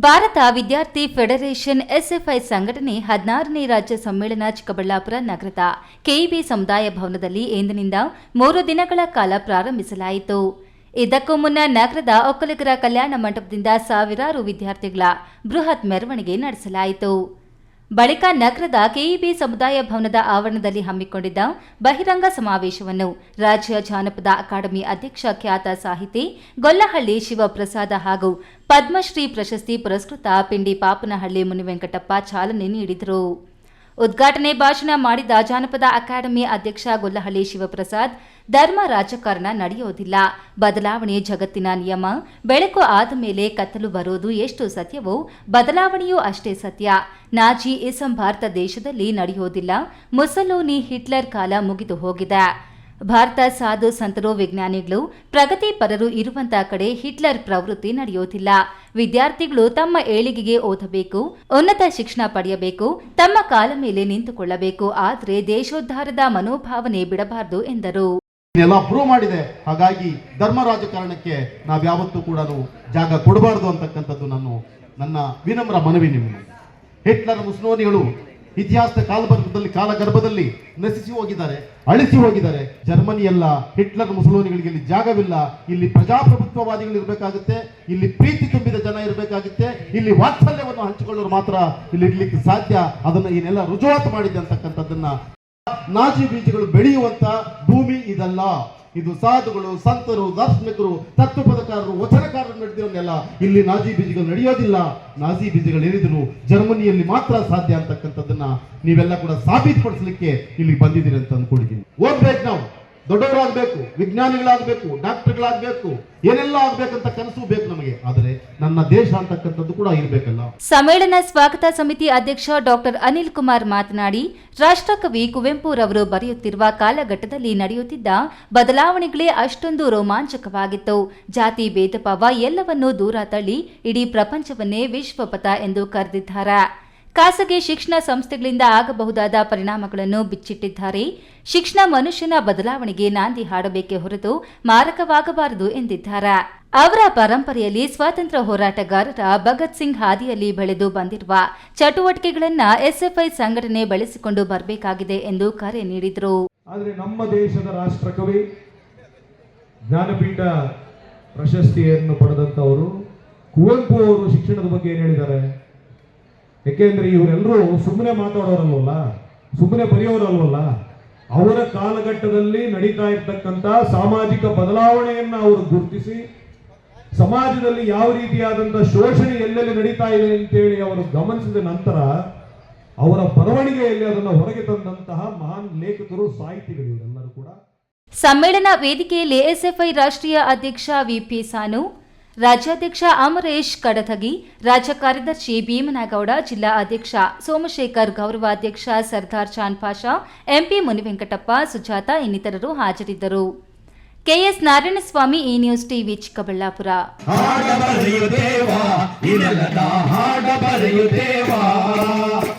ಭಾರತ ವಿದ್ಯಾರ್ಥಿ federation SFI ಸಂಘಟನೆ 16ನೇ ರಾಜ್ಯ ಸಮ್ಮೇಳನ ಚಿಕ್ಕಬಳ್ಳಾಪುರ ನಗರದ ಕೆಇಬಿ ಸಮುದಾಯ ಭವನದಲ್ಲಿ ಇಂದಿನಿಂದ 3 ದಿನಗಳ ಕಾಲ ಪ್ರಾರಂಭಿಸಲಾಯಿತು. ಇದಕ್ಕೂ ಮುನ್ನ ನಗರದ ಒಕ್ಕಲಿಗರ ಕಲ್ಯಾಣ ಮಂಟಪದಿಂದ ಸಾವಿರಾರು ವಿದ್ಯಾರ್ಥಿಗಳ ಬೃಹತ್ ಮೆರವಣಿಗೆ ನಡೆಸಲಾಯಿತು. ಬಳಿಕ ನಗರದ ಕೆಇಬಿ ಸಮುದಾಯ ಭವನದ ಆವರಣದಲ್ಲಿ ಹಮ್ಮಿಕೊಂಡಿದ್ದ ಬಹಿರಂಗ ಸಮಾವೇಶವನ್ನು ರಾಜ್ಯ ಜಾನಪದ ಅಕಾಡೆಮಿ ಅಧ್ಯಕ್ಷ ಖ್ಯಾತ ಸಾಹಿತಿ ಗೊಲ್ಲಹಳ್ಳಿ ಶಿವಪ್ರಸಾದ ಹಾಗೂ ಪದ್ಮಶ್ರೀ ಪ್ರಶಸ್ತಿ ಪುರಸ್ಕೃತ ಪಿಂಡಿ ಪಾಪನಹಳ್ಳಿ ಮುನಿವೆಂಕಟಪ್ಪ ಚಾಲನೆ ನೀಡಿದರು. ಉದ್ಘಾಟನೆ ಭಾಷಣ ಮಾಡಿದ ಜಾನಪದ ಅಕಾಡೆಮಿ ಅಧ್ಯಕ್ಷ ಗೊಲ್ಲಹಳ್ಳಿ ಶಿವಪ್ರಸಾದ್, ಧರ್ಮ ರಾಜಕಾರಣ ನಡೆಯೋದಿಲ್ಲ, ಬದಲಾವಣೆ ಜಗತ್ತಿನ ನಿಯಮ, ಬೆಳಕು ಆದ ಮೇಲೆ ಕತ್ತಲು ಬರೋದು ಎಷ್ಟು ಸತ್ಯವೋ ಬದಲಾವಣೆಯೂ ಅಷ್ಟೇ ಸತ್ಯ. ನಾಜಿ ಇಸಂ ಭಾರತ ದೇಶದಲ್ಲಿ ನಡೆಯೋದಿಲ್ಲ, ಮುಸಲೋನಿ ಹಿಟ್ಲರ್ ಕಾಲ ಮುಗಿದು ಹೋಗಿದೆ. ಭಾರತ ಸಾಧು ಸಂತರು ವಿಜ್ಞಾನಿಗಳು ಪ್ರಗತಿಪರರು ಇರುವಂತಹ ಕಡೆ ಹಿಟ್ಲರ್ ಪ್ರವೃತ್ತಿ ನಡೆಯೋದಿಲ್ಲ. ವಿದ್ಯಾರ್ಥಿಗಳು ತಮ್ಮ ಏಳಿಗೆಗೆ ಓದಬೇಕು, ಉನ್ನತ ಶಿಕ್ಷಣ ಪಡೆಯಬೇಕು, ತಮ್ಮ ಕಾಲ ಮೇಲೆ ನಿಂತುಕೊಳ್ಳಬೇಕು, ಆದರೆ ದೇಶೋದ್ಧಾರದ ಮನೋಭಾವನೆ ಬಿಡಬಾರದು ಎಂದರು. ಪ್ರೂವ್ ಮಾಡಿದೆ. ಹಾಗಾಗಿ ಧರ್ಮ ರಾಜಕಾರಣಕ್ಕೆ ನಾವ್ಯಾವತ್ತೂ ಕೂಡ ಜಾಗ ಕೊಡಬಾರದು ಅಂತಕ್ಕಂಥದ್ದು ನನ್ನ ವಿನಮ್ರ ಮನವಿ. ನಿಮಗೆ ಹಿಟ್ಲರ್ ಮುಸ್ಲೋನಿಗಳು ಇತಿಹಾಸದ ಕಾಲಗರ್ಭದಲ್ಲಿ ನಶಿಸಿ ಹೋಗಿದ್ದಾರೆ, ಅಳಿಸಿ ಹೋಗಿದ್ದಾರೆ. ಜರ್ಮನಿಯಲ್ಲ, ಹಿಟ್ಲರ್ ಮುಸಲೋನಿಗಳಿಗೆ ಇಲ್ಲಿ ಜಾಗವಿಲ್ಲ. ಇಲ್ಲಿ ಪ್ರಜಾಪ್ರಭುತ್ವವಾದಿಗಳು ಇರಬೇಕಾಗುತ್ತೆ, ಇಲ್ಲಿ ಪ್ರೀತಿ ತುಂಬಿದ ಜನ ಇರಬೇಕಾಗುತ್ತೆ, ಇಲ್ಲಿ ವಾತ್ಸಲ್ಯವನ್ನು ಹಂಚಿಕೊಳ್ಳೋರು ಮಾತ್ರ ಇಲ್ಲಿ ಇರ್ಲಿಕ್ಕೆ ಸಾಧ್ಯ. ಅದನ್ನ ಏನೆಲ್ಲ ರುಜುವಾತು ಮಾಡಿದೆ ಅಂತಕ್ಕಂಥದ್ದನ್ನ, ನಾಜಿ ಬೀಜಗಳು ಬೆಳೆಯುವಂತ ಭೂಮಿ ಇದಲ್ಲ. ಇದು ಸಾಧುಗಳು, ಸಂತರು, ದಾರ್ಶನಿಕರು, ತತ್ವಪದಕಾರರು, ವಚನಕಾರರು ನಡೆದಿರೋನೆಲ್ಲ ಇಲ್ಲಿ ನಾಜಿ ಬೀಜಗಳು ನಡೆಯೋದಿಲ್ಲ. ನಾಜಿ ಬೀಜಗಳು ಏನಿದ್ರು ಜರ್ಮನಿಯಲ್ಲಿ ಮಾತ್ರ ಸಾಧ್ಯ ಅಂತಕ್ಕಂಥದ್ದನ್ನ ನೀವೆಲ್ಲ ಕೂಡ ಸಾಬೀತುಪಡಿಸಲಿಕ್ಕೆ ಇಲ್ಲಿ ಬಂದಿದ್ದೀರಿ ಅಂತ ಅಂದ್ಕೊಂಡಿದ್ದೀನಿ. ಓದ್ಬೇಕು, ನಾವು ದೊಡ್ಡವರಾಗಬೇಕು, ವಿಜ್ಞಾನಿಗಳಾಗಬೇಕು, ಡಾಕ್ಟರ್ಗಳಾಗಬೇಕು, ಏನೆಲ್ಲ ಆಗ್ಬೇಕಂತ ಕನಸು ಬೇಕು ನಮಗೆ. ಆದರೆ ನನ್ನ ದೇಶ ಅಂತಕ್ಕಂಥದ್ದು ಕೂಡ ಇರಬೇಕಲ್ಲ. ಸಮ್ಮೇಳನ ಸ್ವಾಗತ ಸಮಿತಿ ಅಧ್ಯಕ್ಷ ಡಾಕ್ಟರ್ ಅನಿಲ್ ಕುಮಾರ್ ಮಾತನಾಡಿ, ರಾಷ್ಟ್ರಕವಿ ಕುವೆಂಪುರವರು ಬರೆಯುತ್ತಿರುವ ಕಾಲಘಟ್ಟದಲ್ಲಿ ನಡೆಯುತ್ತಿದ್ದ ಬದಲಾವಣೆಗಳೇ ಅಷ್ಟೊಂದು ರೋಮಾಂಚಕವಾಗಿತ್ತು. ಜಾತಿ ಭೇದ ಭಾವ ಎಲ್ಲವನ್ನೂ ದೂರ ತಳ್ಳಿ ಇಡೀ ಪ್ರಪಂಚವನ್ನೇ ವಿಶ್ವಪಥ ಎಂದು ಕರೆದಿದ್ದಾರೆ. ಖಾಸಗಿ ಶಿಕ್ಷಣ ಸಂಸ್ಥೆಗಳಿಂದ ಆಗಬಹುದಾದ ಪರಿಣಾಮಗಳನ್ನು ಬಿಚ್ಚಿಟ್ಟಿದ್ದಾರೆ. ಶಿಕ್ಷಣ ಮನುಷ್ಯನ ಬದಲಾವಣೆಗೆ ನಾಂದಿ ಹಾಡಬೇಕೇ ಹೊರತು ಮಾರಕವಾಗಬಾರದು ಎಂದಿದ್ದಾರೆ. ಅವರ ಪರಂಪರೆಯಲ್ಲಿ ಸ್ವಾತಂತ್ರ್ಯ ಹೋರಾಟಗಾರರ ಭಗತ್ ಸಿಂಗ್ ಹಾದಿಯಲ್ಲಿ ಬೆಳೆದು ಬಂದಿರುವ ಚಟುವಟಿಕೆಗಳನ್ನು ಎಸ್ಎಫ್ಐ ಸಂಘಟನೆ ಬೆಳೆಸಿಕೊಂಡು ಬರಬೇಕಾಗಿದೆ ಎಂದು ಕರೆ ನೀಡಿದರು. ಆದರೆ ನಮ್ಮ ದೇಶದ ರಾಷ್ಟ್ರಕವಿ, ಜ್ಞಾನಪೀಠ ಪ್ರಶಸ್ತಿಯನ್ನು ಪಡೆದಂತವರು ಕುವೆಂಪು ಅವರು ಶಿಕ್ಷಣದ ಬಗ್ಗೆ ಏನು ಹೇಳಿದ್ದಾರೆ? ಯಾಕೆಂದ್ರೆ ಇವರೆಲ್ಲರೂ ಸುಮ್ಮನೆ ಮಾತಾಡೋರಲ್ವಲ್ಲ, ಸುಮ್ಮನೆ ಬರೆಯೋರಲ್ವಲ್ಲ. ಅವರ ಕಾಲಘಟ್ಟದಲ್ಲಿ ನಡೀತಾ ಇರ್ತಕ್ಕಂಥ ಸಾಮಾಜಿಕ ಬದಲಾವಣೆಯನ್ನ ಅವರು ಗುರುತಿಸಿ, ಸಮಾಜದಲ್ಲಿ ಯಾವ ರೀತಿಯಾದಂತಹ ಶೋಷಣೆ ಎಲ್ಲೆಲ್ಲಿ ನಡೀತಾ ಇದೆ ಅಂತೇಳಿ ಅವರು ಗಮನಿಸಿದ ನಂತರ ಅವರ ಬರವಣಿಗೆಯಲ್ಲಿ ಅದನ್ನು ಹೊರಗೆ ತಂದಂತಹ ಮಹಾನ್ ಲೇಖಕರು, ಸಾಹಿತಿಗಳು ಇವರೆಲ್ಲರೂ ಕೂಡ. ಸಮ್ಮೇಳನ ವೇದಿಕೆಯಲ್ಲಿ ಎಸ್ಎಫ್ಐ ರಾಷ್ಟ್ರೀಯ ಅಧ್ಯಕ್ಷ ವಿಪಿ ಸಾನು, ರಾಜ್ಯಾಧ್ಯಕ್ಷ ಅಮರೇಶ್ ಕಡಥಗಿ, ರಾಜ್ಯ ಕಾರ್ಯದರ್ಶಿ ಭೀಮನಗೌಡ, ಜಿಲ್ಲಾ ಅಧ್ಯಕ್ಷ ಸೋಮಶೇಖರ್, ಗೌರವಾಧ್ಯಕ್ಷ ಸರ್ದಾರ್ ಚಾಂದ್ ಪಾಷಾ, ಎಂಪಿ ಮುನಿವೆಂಕಟಪ್ಪ, ಸುಜಾತ ಇನ್ನಿತರರು ಹಾಜರಿದ್ದರು. ಕೆಎಸ್ ನಾರಾಯಣಸ್ವಾಮಿ, ಈ ನ್ಯೂಸ್ ಟಿವಿ, ಚಿಕ್ಕಬಳ್ಳಾಪುರ.